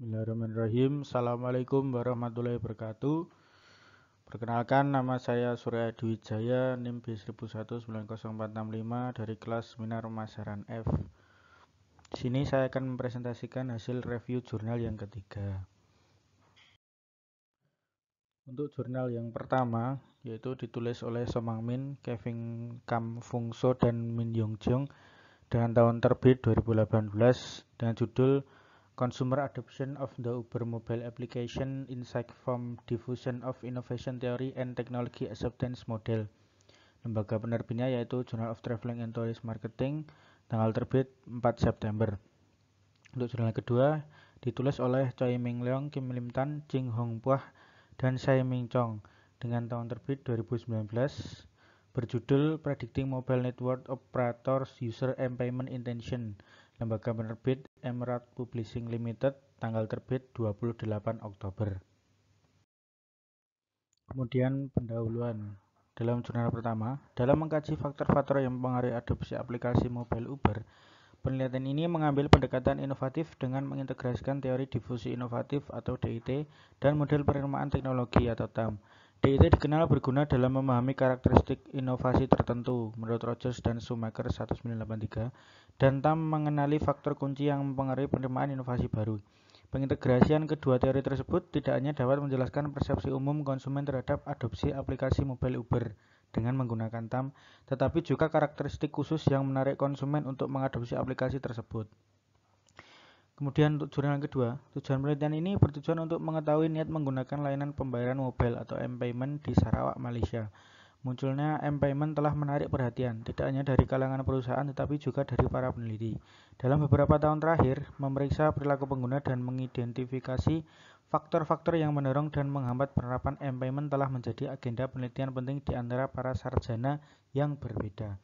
Bismillahirrahmanirrahim. Assalamualaikum warahmatullahi wabarakatuh. Perkenalkan, nama saya Surya Dwi Jaya, NIM B10190465 dari kelas Seminar Pemasaran F. Di sini saya akan mempresentasikan hasil review jurnal yang ketiga. Untuk jurnal yang pertama, yaitu ditulis oleh Somang Min, Kevin Kam Fung So, dan Min Yong Jung dengan tahun terbit 2018 dengan judul Consumer Adoption of the Uber Mobile Application Insight from Diffusion of Innovation Theory and Technology Acceptance Model. Lembaga penerbitnya yaitu Journal of Traveling and Tourist Marketing, tanggal terbit 4 September. Untuk jurnal kedua, ditulis oleh Choi Ming Leong, Kim Lim Tan, Jing Hong Puah, dan Sai Ming Chong dengan tahun terbit 2019, berjudul Predicting Mobile Network Operators User and Payment Intention. Lembaga penerbit Emerald Publishing Limited, tanggal terbit 28 Oktober. Kemudian pendahuluan. Dalam jurnal pertama, dalam mengkaji faktor-faktor yang mempengaruhi adopsi aplikasi mobile Uber, penelitian ini mengambil pendekatan inovatif dengan mengintegrasikan teori difusi inovatif atau DIT dan model penerimaan teknologi atau TAM. DIT dikenal berguna dalam memahami karakteristik inovasi tertentu menurut Rogers dan Schumacher 1983, dan TAM mengenali faktor kunci yang mempengaruhi penerimaan inovasi baru. Pengintegrasian kedua teori tersebut tidak hanya dapat menjelaskan persepsi umum konsumen terhadap adopsi aplikasi mobile Uber dengan menggunakan TAM, tetapi juga karakteristik khusus yang menarik konsumen untuk mengadopsi aplikasi tersebut. Kemudian untuk jurnal kedua, tujuan penelitian ini bertujuan untuk mengetahui niat menggunakan layanan pembayaran mobile atau M-Payment di Sarawak, Malaysia. Munculnya M-Payment telah menarik perhatian, tidak hanya dari kalangan perusahaan tetapi juga dari para peneliti. Dalam beberapa tahun terakhir, memeriksa perilaku pengguna dan mengidentifikasi faktor-faktor yang mendorong dan menghambat penerapan M-Payment telah menjadi agenda penelitian penting di antara para sarjana yang berbeda.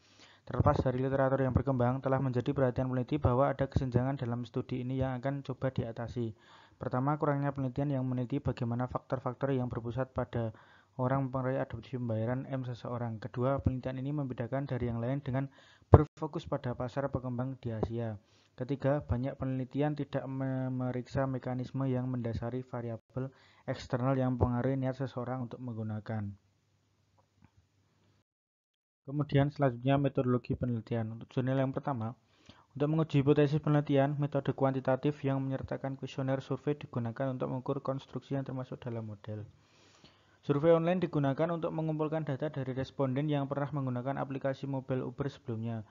Terlepas dari literatur yang berkembang, telah menjadi perhatian peneliti bahwa ada kesenjangan dalam studi ini yang akan coba diatasi. Pertama, kurangnya penelitian yang meneliti bagaimana faktor-faktor yang berpusat pada orang mempengaruhi adopsi pembayaran M seseorang. Kedua, penelitian ini membedakan dari yang lain dengan berfokus pada pasar pengembang di Asia. Ketiga, banyak penelitian tidak memeriksa mekanisme yang mendasari variabel eksternal yang mempengaruhi niat seseorang untuk menggunakan. Kemudian selanjutnya metodologi penelitian. Untuk jurnal yang pertama, untuk menguji hipotesis penelitian, metode kuantitatif yang menyertakan kuesioner survei digunakan untuk mengukur konstruksi yang termasuk dalam model. Survei online digunakan untuk mengumpulkan data dari responden yang pernah menggunakan aplikasi mobile Uber sebelumnya.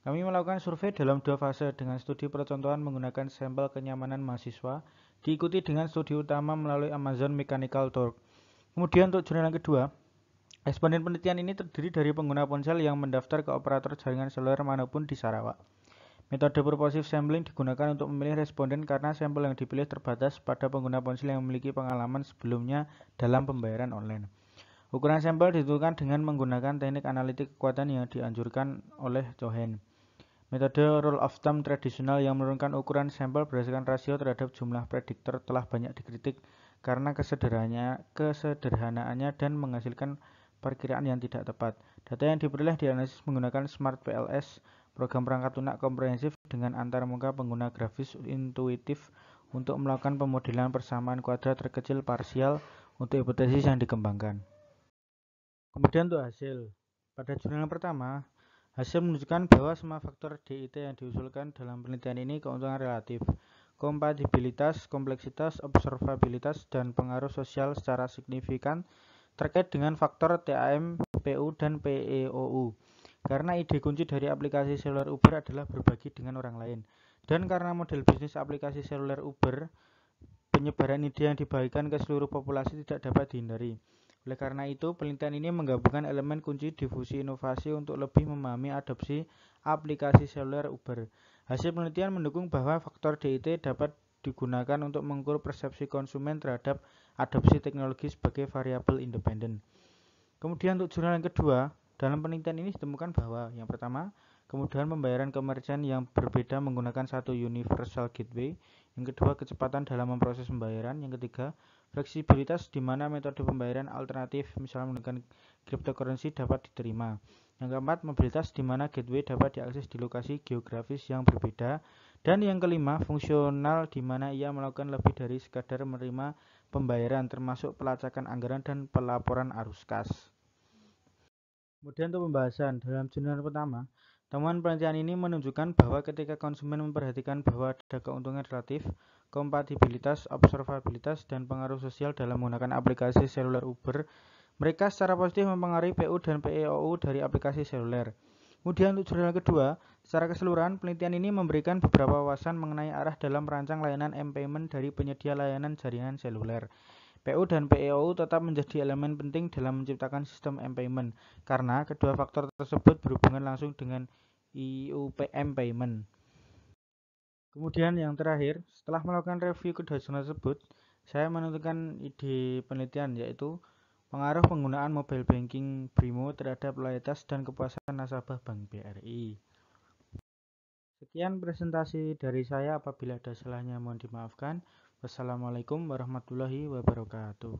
Kami melakukan survei dalam dua fase dengan studi percontohan menggunakan sampel kenyamanan mahasiswa, diikuti dengan studi utama melalui Amazon Mechanical Turk. Kemudian untuk jurnal yang kedua, responden penelitian ini terdiri dari pengguna ponsel yang mendaftar ke operator jaringan seluler manapun di Sarawak. Metode purposive sampling digunakan untuk memilih responden karena sampel yang dipilih terbatas pada pengguna ponsel yang memiliki pengalaman sebelumnya dalam pembayaran online. Ukuran sampel ditentukan dengan menggunakan teknik analitik kekuatan yang dianjurkan oleh Cohen. Metode rule of thumb tradisional yang menurunkan ukuran sampel berdasarkan rasio terhadap jumlah prediktor telah banyak dikritik karena kesederhanaannya dan menghasilkan perkiraan yang tidak tepat. Data yang diperoleh dianalisis menggunakan Smart PLS, program perangkat lunak komprehensif dengan antarmuka pengguna grafis intuitif untuk melakukan pemodelan persamaan kuadrat terkecil parsial untuk hipotesis yang dikembangkan. Kemudian untuk hasil, pada jurnal yang pertama, hasil menunjukkan bahwa semua faktor DIT yang diusulkan dalam penelitian ini keuntungan relatif, kompatibilitas, kompleksitas, observabilitas, dan pengaruh sosial secara signifikan terkait dengan faktor TAM, PU, dan PEOU. Karena ide kunci dari aplikasi seluler Uber adalah berbagi dengan orang lain. Dan karena model bisnis aplikasi seluler Uber, penyebaran ide yang dibagikan ke seluruh populasi tidak dapat dihindari. Oleh karena itu, penelitian ini menggabungkan elemen kunci difusi inovasi untuk lebih memahami adopsi aplikasi seluler Uber. Hasil penelitian mendukung bahwa faktor DIT dapat digunakan untuk mengukur persepsi konsumen terhadap adopsi teknologi sebagai variabel independen. Kemudian untuk jurnal yang kedua, dalam penelitian ini ditemukan bahwa yang pertama, kemudahan pembayaran komersial yang berbeda menggunakan satu universal gateway. Yang kedua, kecepatan dalam memproses pembayaran. Yang ketiga, fleksibilitas di mana metode pembayaran alternatif, misalnya menggunakan cryptocurrency, dapat diterima. Yang keempat, mobilitas di mana gateway dapat diakses di lokasi geografis yang berbeda. Dan yang kelima, fungsional di mana ia melakukan lebih dari sekadar menerima pembayaran termasuk pelacakan anggaran dan pelaporan arus kas. Kemudian untuk pembahasan dalam jurnal pertama, temuan penelitian ini menunjukkan bahwa ketika konsumen memperhatikan bahwa ada keuntungan relatif, kompatibilitas, observabilitas, dan pengaruh sosial dalam menggunakan aplikasi seluler Uber, mereka secara positif mempengaruhi PU dan PEOU dari aplikasi seluler. Kemudian untuk jurnal kedua, secara keseluruhan penelitian ini memberikan beberapa wawasan mengenai arah dalam merancang layanan m-payment dari penyedia layanan jaringan seluler. PU dan PEOU tetap menjadi elemen penting dalam menciptakan sistem m-payment karena kedua faktor tersebut berhubungan langsung dengan IUPM payment. Kemudian yang terakhir, setelah melakukan review kedua jurnal tersebut, saya menentukan ide penelitian yaitu pengaruh penggunaan mobile banking BRIMO terhadap loyalitas dan kepuasan nasabah Bank BRI. Sekian presentasi dari saya, apabila ada salahnya mohon dimaafkan. Wassalamualaikum warahmatullahi wabarakatuh.